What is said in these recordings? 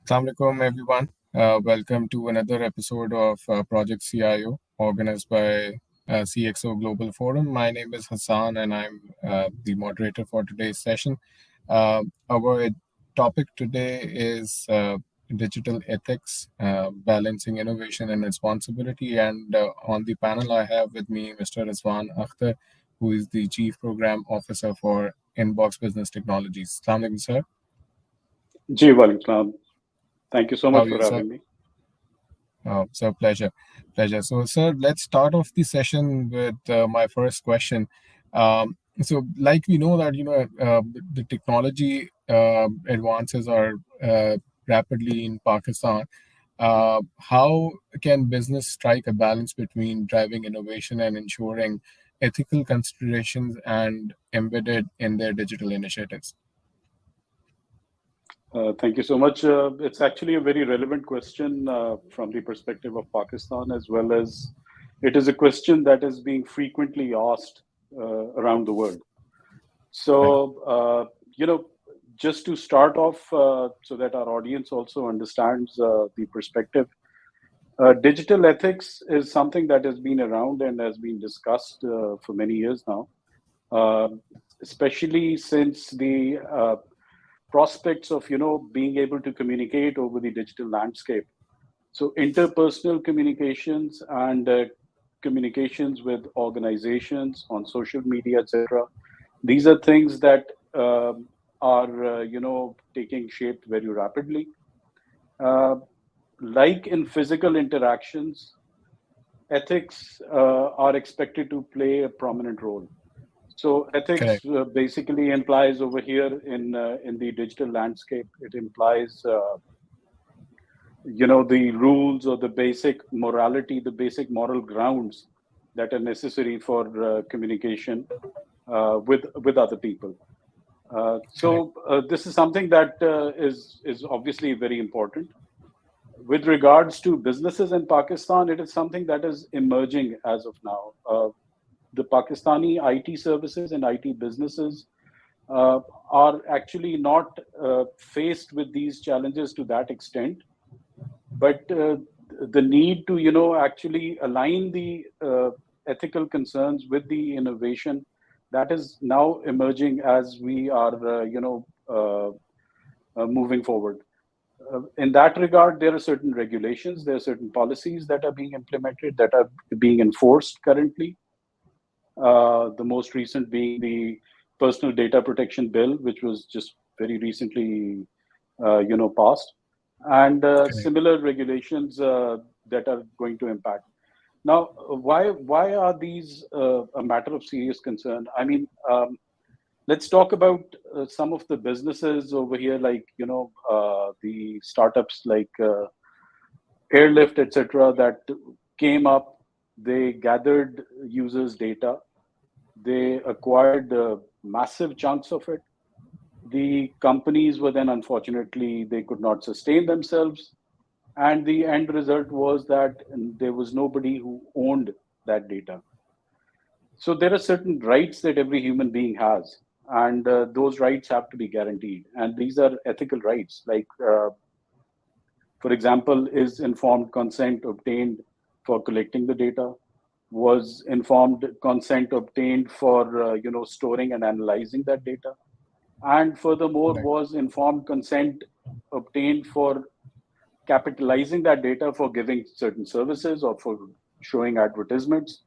Assalamu alaikum, everyone. Welcome to another episode of Project CIO, organized by CxO Global Forum. My name is Hassan, and I'm the moderator for today's session. Our topic today is digital ethics, balancing innovation and responsibility. And on the panel, I have with me Mr. Rizwan Akhtar, who is the Chief Program Officer for Inbox Business Technologies. Assalamu alaikum, sir. Ji Walaikum. Thank you so How much are for you, sir? having me. Oh, so pleasure. So, sir, let's start off the session with my first question. So, like we know that the technology advances are rapidly in Pakistan. How can business strike a balance between driving innovation and ensuring ethical considerations and embedded in their digital initiatives? Thank you so much. It's actually a very relevant question from the perspective of Pakistan, as well as it is a question that is being frequently asked around the world. Correct. So, just to start off, so that our audience also understands the perspective, digital ethics is something that has been around and has been discussed for many years now, uh, especially since the prospects of being able to communicate over the digital landscape. So interpersonal communications and communications with organizations on social media, etc. These are things that are taking shape very rapidly. Uh, like in physical interactions, ethics are expected to play a prominent role. So ethics Correct. basically implies over here in the digital landscape, it implies the rules or the basic morality, the basic moral grounds that are necessary for communication with other people. Correct. So this is something that is obviously very important. With regards to businesses in Pakistan, it is something that is emerging as of now. The Pakistani IT services and IT businesses uh, are actually not faced with these challenges to that extent, but the need to actually align the ethical concerns with the innovation that is now emerging as we are moving forward. In that regard, there are certain regulations, there are certain policies that are being implemented, that are being enforced currently. The most recent being the Personal Data Protection Bill, which was just very recently, passed, and Correct. similar regulations that are going to impact. Now, why are these a matter of serious concern? I mean, let's talk about some of the businesses over here, like the startups like Airlift, etc., that came up. They gathered users' data, they acquired massive chunks of it. The companies were then, unfortunately, they could not sustain themselves. And the end result was that there was nobody who owned that data. So there are certain rights that every human being has, and those rights have to be guaranteed. And these are ethical rights, like, for example, is informed consent obtained for collecting the data? Was informed consent obtained for storing and analyzing that data? And furthermore, Correct. was informed consent obtained for capitalizing that data for giving certain services or for showing advertisements?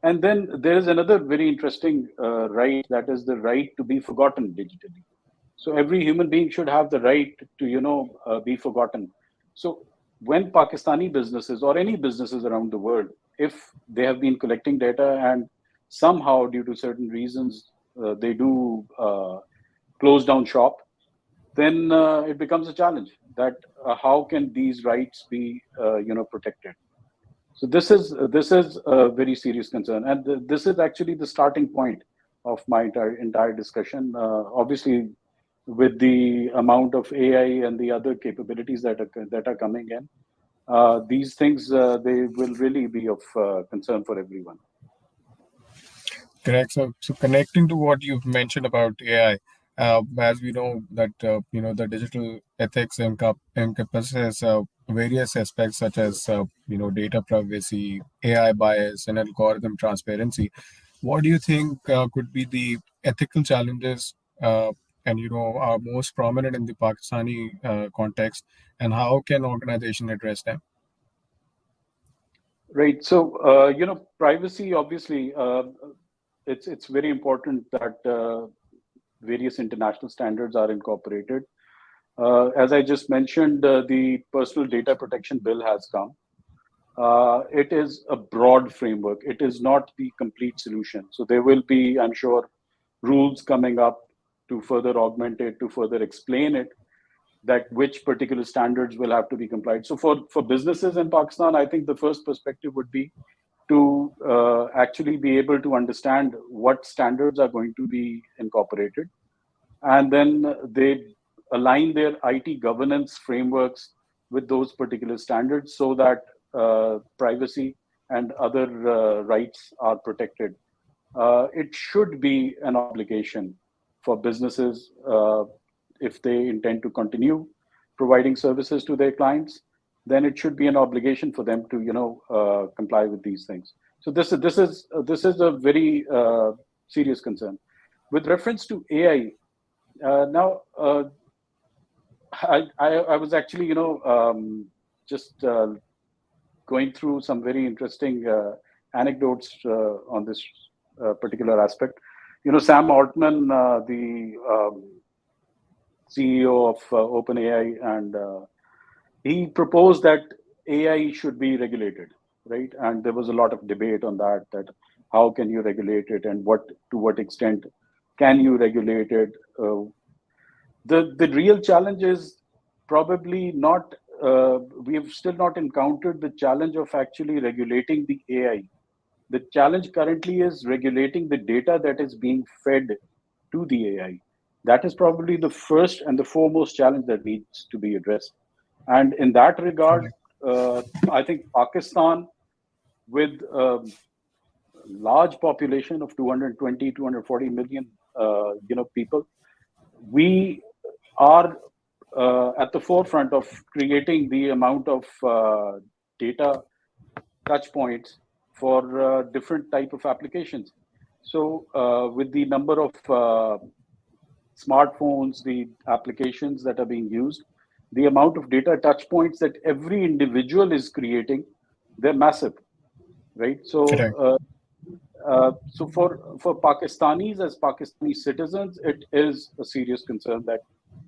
And then there is another very interesting right, that is the right to be forgotten digitally. So every human being should have the right to be forgotten. So when Pakistani businesses or any businesses around the world, if they have been collecting data and somehow due to certain reasons they do close down shop, then it becomes a challenge that how can these rights be protected. So this is a very serious concern, and this is actually the starting point of my entire discussion. Obviously, with the amount of AI and the other capabilities that are coming in, these things they will really be of concern for everyone. Correct. So connecting to what you've mentioned about AI, as we know that the digital ethics encompasses various aspects such as data privacy, AI bias, and algorithm transparency. What do you think could be the ethical challenges and are most prominent in the Pakistani context, and how can organization address them? Right. So, privacy, obviously, it's very important that various international standards are incorporated. As I just mentioned, the Personal Data Protection Bill has come. It is a broad framework. It is not the complete solution. So there will be, I'm sure, rules coming up to further augment it, to further explain it, that which particular standards will have to be complied. So for businesses in Pakistan, I think the first perspective would be to actually be able to understand what standards are going to be incorporated, and then they align their IT governance frameworks with those particular standards so that privacy and other rights are protected. It should be an obligation for businesses if they intend to continue providing services to their clients. Then it should be an obligation for them to comply with these things. So this is a very serious concern. With reference to AI, now I was actually just going through some very interesting anecdotes on this particular aspect. Sam Altman, the CEO of OpenAI, and he proposed that AI should be regulated, right? And there was a lot of debate on that. That how can you regulate it, and to what extent can you regulate it? The real challenge is probably not. We have still not encountered the challenge of actually regulating the AI. The challenge currently is regulating the data that is being fed to the AI. That is probably the first and the foremost challenge that needs to be addressed. And in that regard, Correct. I think Pakistan, with a large population of 220, 240 million, people, we are at the forefront of creating the amount of data touch points for different type of applications. So with the number of smartphones, the applications that are being used, the amount of data touch points that every individual is creating, they're massive, right? Correct. So for Pakistanis as Pakistani citizens, it is a serious concern that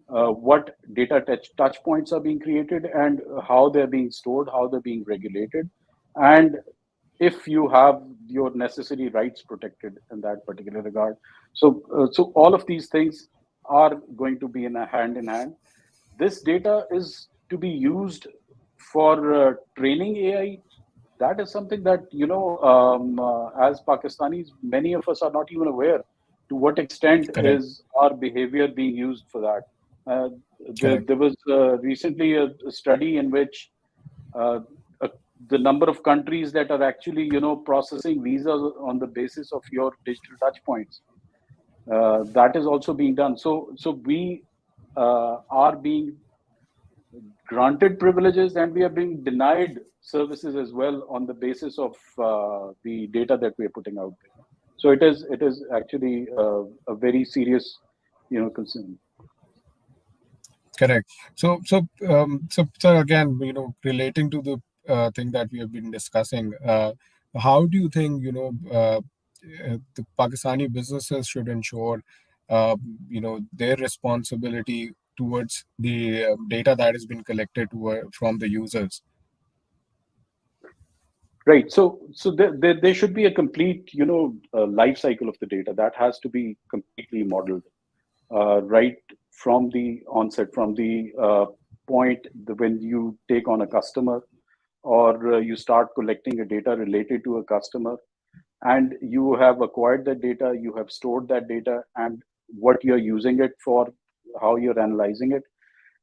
what data touch points are being created and how they're being stored, how they're being regulated, and if you have your necessary rights protected in that particular regard. So all of these things are going to be in a hand in hand. This data is to be used for training AI. That is something that as Pakistanis, many of us are not even aware to what extent Correct. is our behavior being used for that. Uh, Correct. there was recently a study in which uh, uh, the number of countries that are actually processing visas on the basis of your digital touch points, that is also being done. So we are being granted privileges and we are being denied services as well on the basis of the data that we are putting out there. So it is actually a very serious concern. Correct. So again, relating to the thing that we have been discussing, how do you think, the Pakistani businesses should ensure, their responsibility towards the data that has been collected from the users? Right. So there should be a complete life cycle of the data that has to be completely modeled right from the onset, from the point when you take on a customer, or you start collecting a data related to a customer, and you have acquired that data, you have stored that data, and what you're using it for, how you're analyzing it,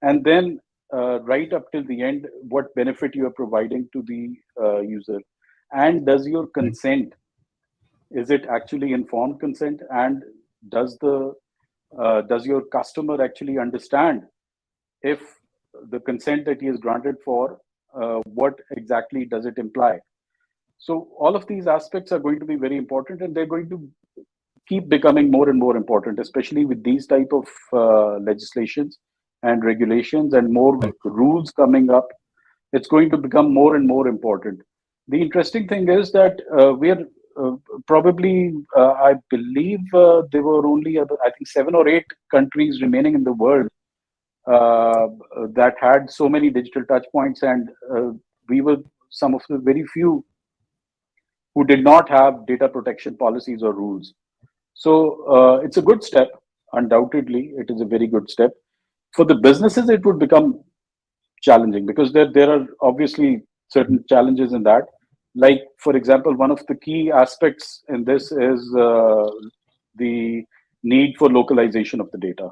and then right up till the end, what benefit you are providing to the user, and does your consent, is it actually informed consent, and does the Does your customer actually understand if the consent that he is granted for, what exactly does it imply? So all of these aspects are going to be very important, and they're going to keep becoming more and more important, especially with these type of legislations and regulations and more Right. rules coming up. It's going to become more and more important. The interesting thing is that we're probably, I believe, there were only, I think, 7 or 8 countries remaining in the world uh, that had so many digital touch points, and we were some of the very few who did not have data protection policies or rules. So it's a good step. Undoubtedly, it is a very good step. For the businesses, it would become challenging because there are obviously certain challenges in that. Like, for example, one of the key aspects in this is the need for localization of the data,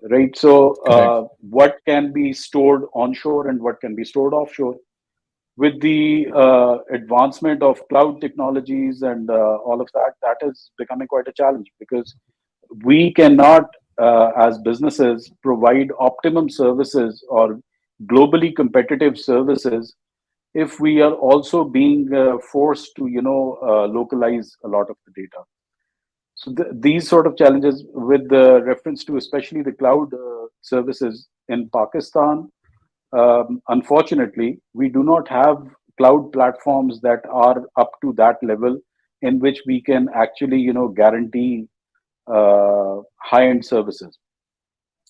right? So, Correct. what can be stored onshore and what can be stored offshore? With the advancement of cloud technologies and all of that, that is becoming quite a challenge because we cannot, as businesses, provide optimum services or globally competitive services if we are also being forced to, localize a lot of the data. So these sort of challenges, with the reference to especially the cloud services in Pakistan, unfortunately, we do not have cloud platforms that are up to that level in which we can actually, guarantee high-end services.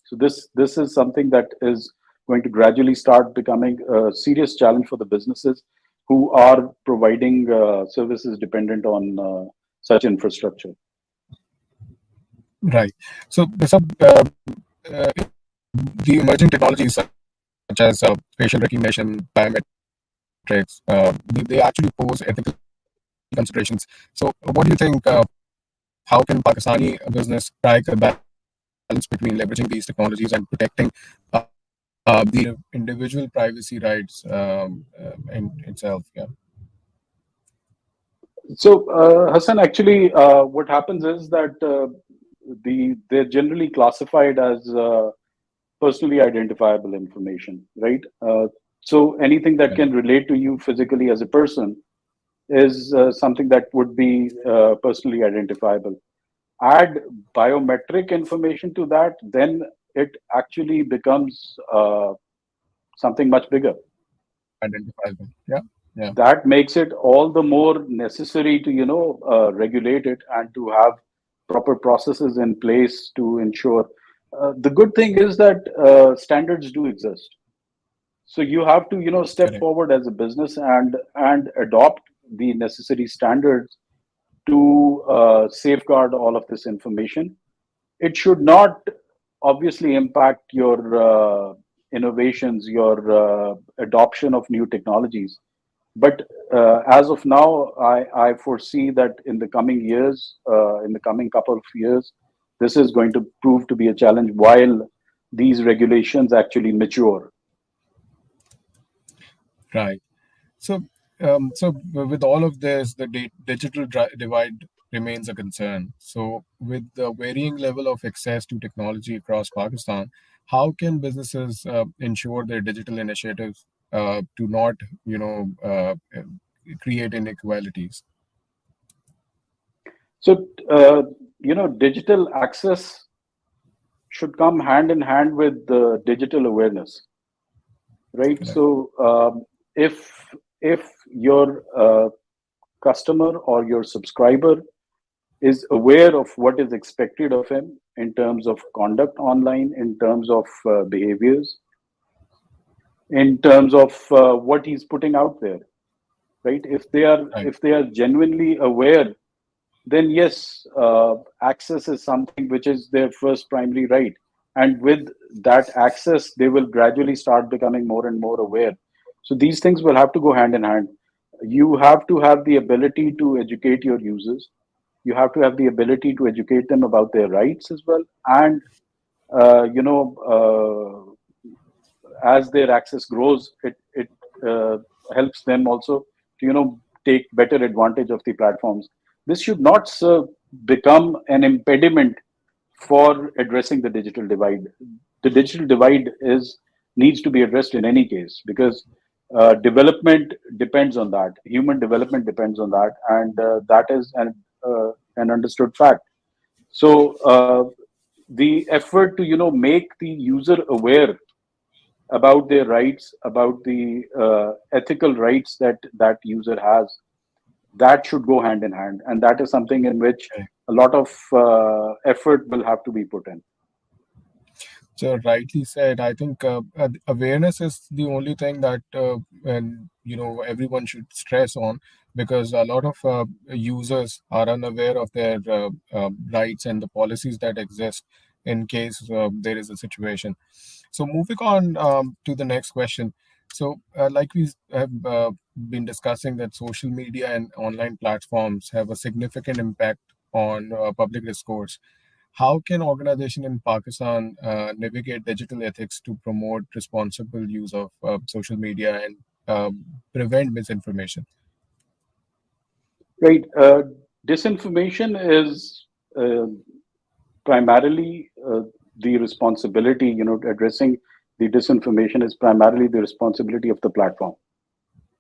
So this is something that is going to gradually start becoming a serious challenge for the businesses who are providing services dependent on such infrastructure. Right. So the emerging technologies such as facial recognition, biometrics, they actually pose ethical considerations. So, what do you think? How can Pakistani business strike a balance between leveraging these technologies and protecting the individual privacy rights in itself? Yeah. So, Hassan, actually, what happens is that they're generally classified as personally identifiable information, right? So anything that Correct. can relate to you physically as a person is something that would be personally identifiable. Add biometric information to that, then it actually becomes something much bigger. Identifiable. Yeah. Yeah. That makes it all the more necessary to, regulate it and to have proper processes in place to ensure. The good thing is that standards do exist. So you have to, step Correct. forward as a business and adopt the necessary standards to safeguard all of this information. It should not obviously impact your innovations, your adoption of new technologies. But as of now, I foresee that in the coming years, in the coming couple of years, this is going to prove to be a challenge while these regulations actually mature. Right. So, with all of this, the digital divide remains a concern. So, with the varying level of access to technology across Pakistan, how can businesses ensure their digital initiatives do not, create inequalities? So, digital access should come hand in hand with the digital awareness, right? Correct. So, if your customer or your subscriber is aware of what is expected of him in terms of conduct online, in terms of behaviors, in terms of what he's putting out there, right? Right. If they are genuinely aware, then yes, access is something which is their first primary right. And with that access, they will gradually start becoming more and more aware. So these things will have to go hand in hand. You have to have the ability to educate your users. You have to have the ability to educate them about their rights as well. And, uh, you know, as their access grows, it helps them also to, take better advantage of the platforms. This should not become an impediment for addressing the digital divide. The digital divide is needs to be addressed in any case, because development depends on that. Human development depends on that, and that is an understood fact. So the effort to make the user aware about their rights, about the ethical rights that user has, that should go hand in hand, and that is something in which Okay. a lot of effort will have to be put in. So rightly said. I think awareness is the only thing that and everyone should stress on, because a lot of users are unaware of their rights and the policies that exist in case there is a situation. So moving on to the next question. So like we have been discussing, that social media and online platforms have a significant impact on public discourse. How can organization in Pakistan navigate digital ethics to promote responsible use of social media and prevent misinformation? Right. Disinformation is uh, primarily the responsibility, addressing the disinformation is primarily the responsibility of the platform.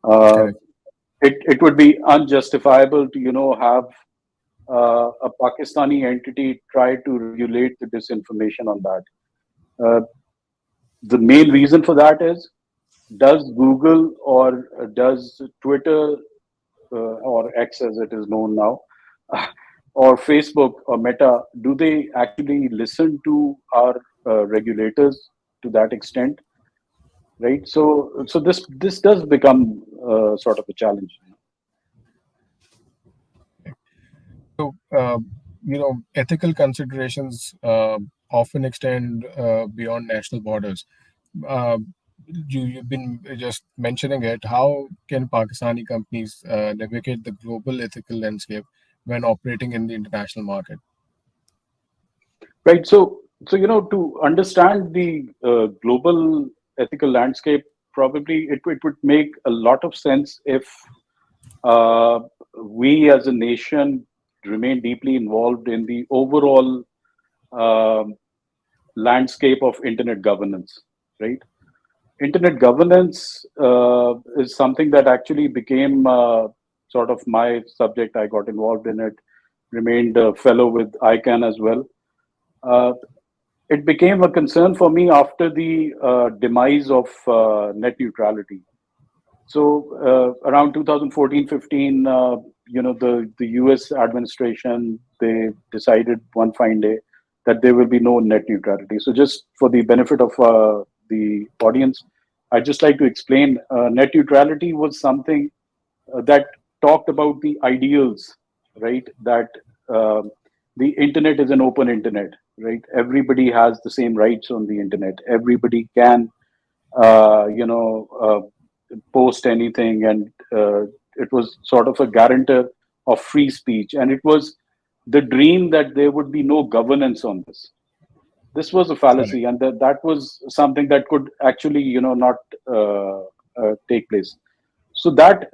Uh, Correct. it would be unjustifiable to, have a Pakistani entity try to regulate the disinformation on that. Uh, the main reason for that is, does Google or does Twitter or X as it is known now, or Facebook or Meta, do they actually listen to our regulators to that extent? Right. So this does become sort of a challenge. So, ethical considerations often extend beyond national borders. Uh, you've been just mentioning it. How can Pakistani companies navigate the global ethical landscape when operating in the international market? Right. So to understand the global ethical landscape, probably it would make a lot of sense if uh, we as a nation remain deeply involved in the overall um landscape of internet governance. Right. Internet governance is something that actually became sort of my subject. I got involved in it, remained a fellow with ICANN as well. Uh, it became a concern for me after the demise of net neutrality. So around 2014-15, the US administration, they decided one fine day that there will be no net neutrality. So just for the benefit of the audience, I'd just like to explain, net neutrality was something that talked about the ideals, right? That the internet is an open internet, right? Everybody has the same rights on the internet. Everybody can, post anything, and it was sort of a guarantor of free speech. And it was the dream that there would be no governance on this. This was a Correct. fallacy, and that was something that could actually, not take place. So that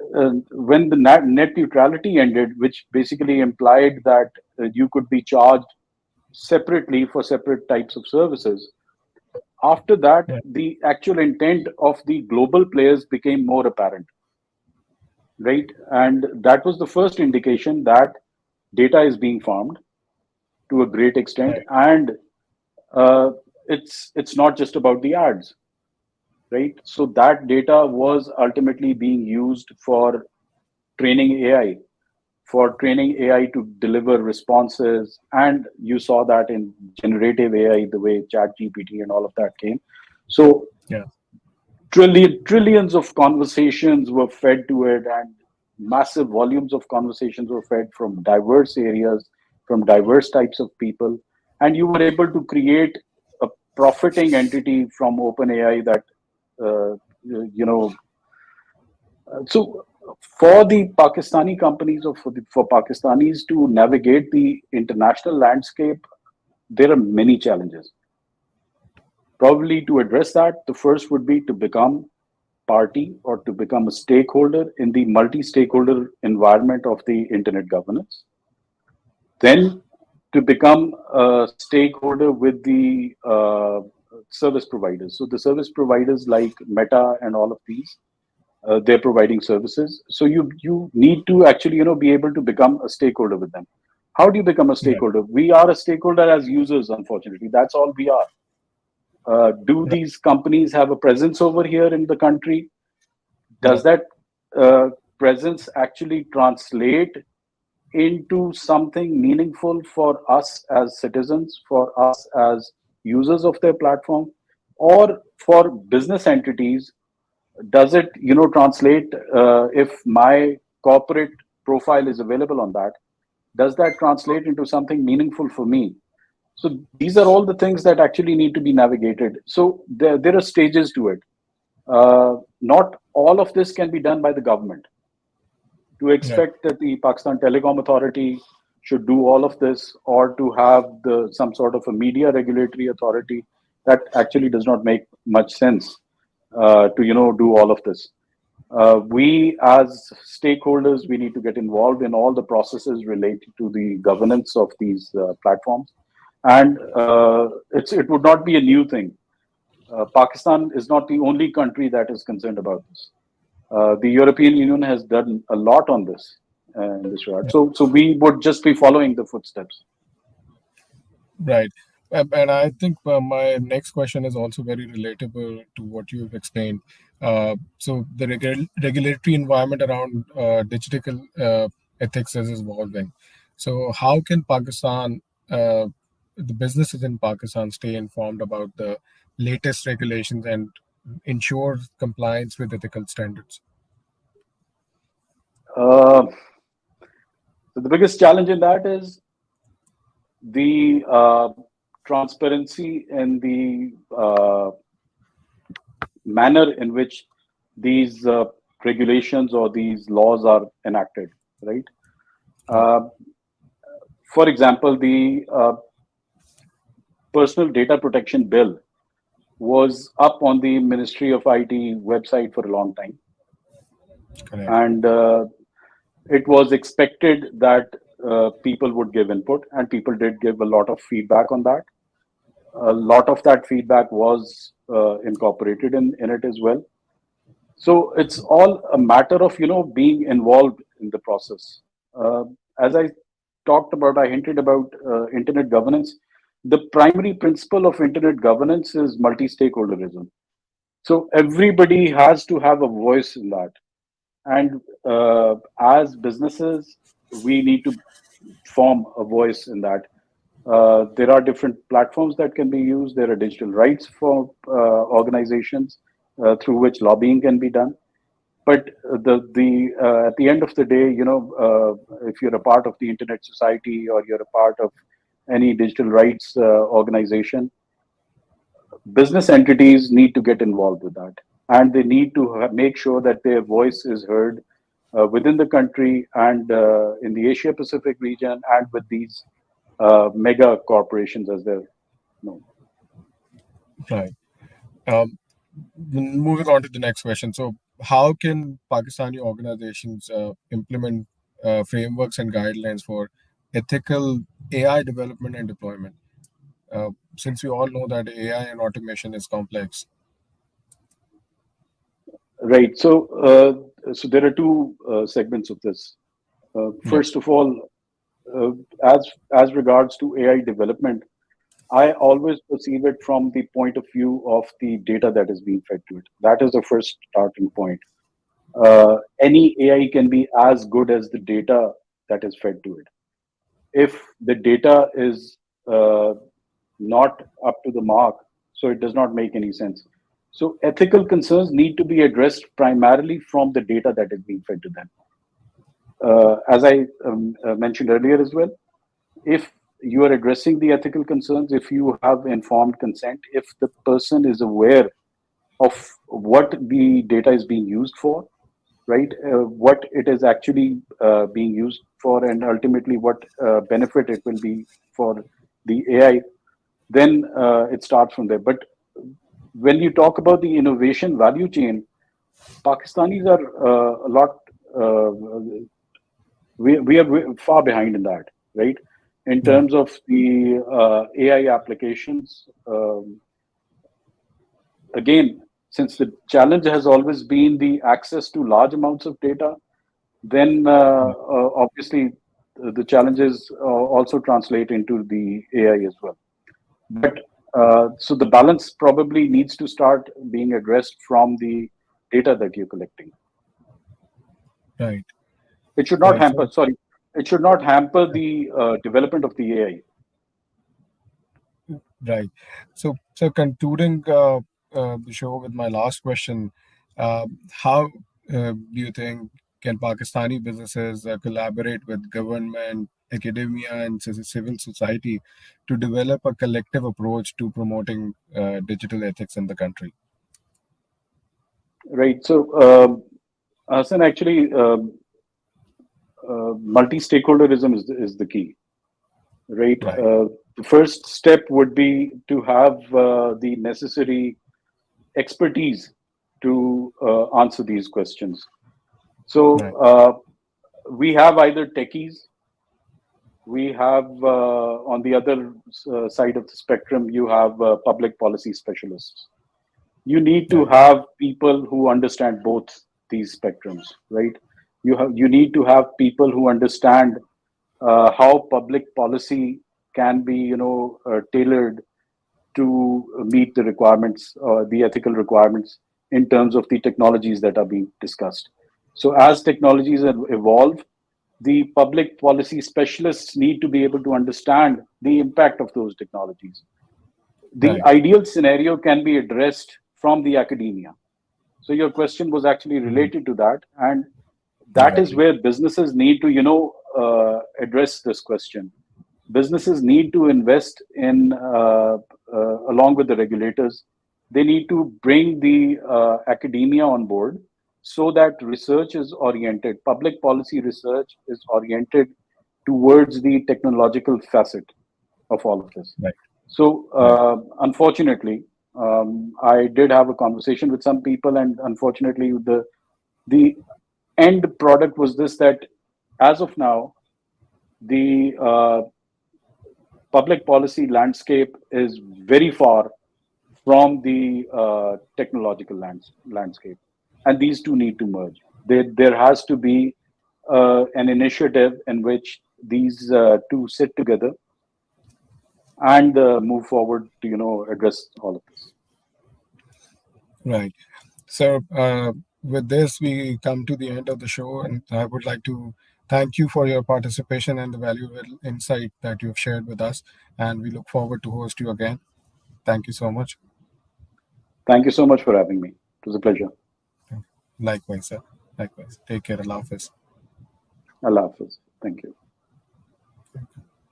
when the net neutrality ended, which basically implied that you could be charged separately for separate types of services. After that, Yeah. the actual intent of the global players became more apparent, right? And that was the first indication that data is being farmed to a great extent, Correct. and uh, it's not just about the ads, right? So that data was ultimately being used for training AI, for training AI to deliver responses. And you saw that in generative AI, the way Chat GPT and all of that came. So Yeah. trillions of conversations were fed to it, and massive volumes of conversations were fed from diverse areas, from diverse types of people. And you were able to create a profiting entity from OpenAI that, uh, you know, so for the Pakistani companies, or for Pakistanis to navigate the international landscape, there are many challenges. Probably to address that, the first would be to become party or to become a stakeholder in the multi-stakeholder environment of the internet governance. Then to become a stakeholder with the service providers. So the service providers like Meta and all of these, they're providing services. So you need to actually be able to become a stakeholder with them. How do you become a Right. stakeholder? We are a stakeholder as users. Unfortunately, that's all we are. Do Right. these companies have a presence over here in the country? Does Right. that presence actually translate into something meaningful for us as citizens, for us as users of their platform, or for business entities? Does it translate, if my corporate profile is available on that, does that translate into something meaningful for me? So these are all the things that actually need to be navigated. So there are stages to it. Not all of this can be done by the government. To Right. expect that the Pakistan Telecom Authority should do all of this, or to have some sort of a media regulatory authority, that actually does not make much sense to do all of this. We as stakeholders, we need to get involved in all the processes related to the governance of these platforms, and it would not be a new thing. Pakistan is not the only country that is concerned about this. The European Union has done a lot on this in this regard. So we would just be following the footsteps. Right. And I think my next question is also very relatable to what you've explained. So the regulatory environment around digital ethics is evolving. So how can the businesses in Pakistan, stay informed about the latest regulations and ensure compliance with ethical standards? Uh, so the biggest challenge in that is the transparency and the manner in which these regulations or these laws are enacted, right? Right. Uh, for example, the Personal Data Protection Bill was up on the Ministry of IT website for a long time. Correct. And it was expected that people would give input, and people did give a lot of feedback on that. A lot of that feedback was incorporated in it as well. So it's all a matter of being involved in the process. As I talked about, I hinted about internet governance. The primary principle of internet governance is multi-stakeholderism. So everybody has to have a voice in that. And as businesses, we need to form a voice in that. There are different platforms that can be used. There are digital rights for organizations through which lobbying can be done. But at the end of the day, if you're a part of the internet society, or you're a part of any digital rights organization, business entities need to get involved with that, and they need to make sure that their voice is heard within the country, and in the Asia Pacific region, and with these mega corporations as they're known. Right. Um, Moving on to the next question. So, how can Pakistani organizations implement frameworks and guidelines for ethical AI development and deployment? Since we all know that AI and automation is complex. Right. So there are two segments of this. Yep. First of all, uh, as regards to AI development, I always perceive it from the point of view of the data that is being fed to it. That is the first starting point. Any AI can be as good as the data that is fed to it. If the data is not up to the mark, so it does not make any sense. So ethical concerns need to be addressed primarily from the data that is being fed to them. As I mentioned earlier as well, if you are addressing the ethical concerns, if you have informed consent, if the person is aware of what the data is being used for, right? What it is actually being used for, and ultimately what benefit it will be for the AI, then it starts from there. But when you talk about the innovation value chain, Pakistanis are a lot, we are far behind in that, right? in Right. terms of the AI applications. Again, since the challenge has always been the access to large amounts of data, then Right. obviously the challenges also translate into the AI as well. But so the balance probably needs to start being addressed from the data that you're collecting. Right. It should not Right. hamper, So, sorry, it should not hamper the development of the AI. right. So concluding the show with my last question, how do you think can Pakistani businesses collaborate with government, academia, and civil society to develop a collective approach to promoting digital ethics in the country? Right. So, Hassan, actually, multi-stakeholderism is the key, right? Right. The first step would be to have the necessary expertise to answer these questions. So, Right. we have either techies, we have on the other side of the spectrum, you have public policy specialists. You need to Right. have people who understand both these spectrums, right? You need to have people who understand how public policy can be tailored to meet the requirements, the ethical requirements in terms of the technologies that are being discussed. So as technologies evolve, the public policy specialists need to be able to understand the impact of those technologies. The Right. ideal scenario can be addressed from the academia. So your question was actually Mhm. related to that, and that is Exactly. where businesses need to address this question. Businesses need to invest in along with the regulators. They need to bring the academia on board so that research is oriented, public policy research is oriented towards the technological facet of all of this. Right. So, Right. unfortunately, I did have a conversation with some people, and unfortunately, the end product was this: that as of now, the public policy landscape is very far from the technological landscape, and these two need to merge. There has to be an initiative in which these two sit together and move forward to address all of this. Right. So, with this, we come to the end of the show, and I would like to thank you for your participation and the valuable insight that you've shared with us. And we look forward to host you again. Thank you so much. Thank you so much for having me. It was a pleasure. Likewise, sir. Likewise. Take care. Allah Hafiz. Allah Hafiz. Thank you.